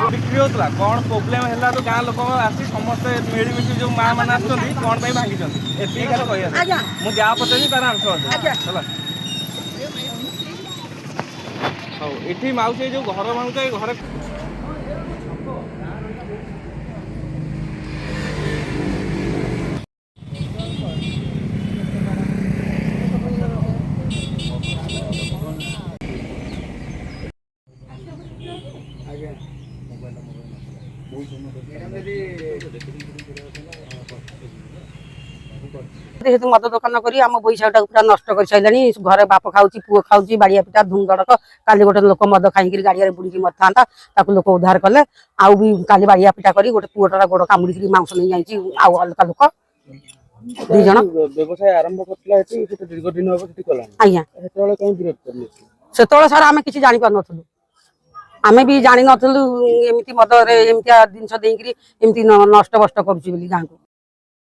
बिक्री होता कौन प्रोब्लेम है तो गाँव लोक आसी समस्ते मिलमिशी जो माँ मैंने आसुँच कौन भांगी एति खाली कह मुझे जहाँ पचारि तार आंसर ये माउसी जो घर भांगुच घर जेहेतु मद दुकान करी आम बैशाटा पूरा नष्ट कर सारे घरे बाप खाऊँ पुओ खाऊँ बाड़िया पिटा धूम धड़क काली गोटे लोक मद खाई गाड़ी बुड़ी मर था लोक उद्धार कले आउ भी काली बाड़िया पिटा कर गोटे पुओटार गोड़ कामुड़ी मांस नहीं जाइए आउ अलग लोक दीज व्यवसाय आरंभ कर आज्ञा से सर आम कि जानी पार नु आम भी जानी नु एमती मद एमती जिनस देकरी एमती नष्ट बस्ट करुँ गाँव को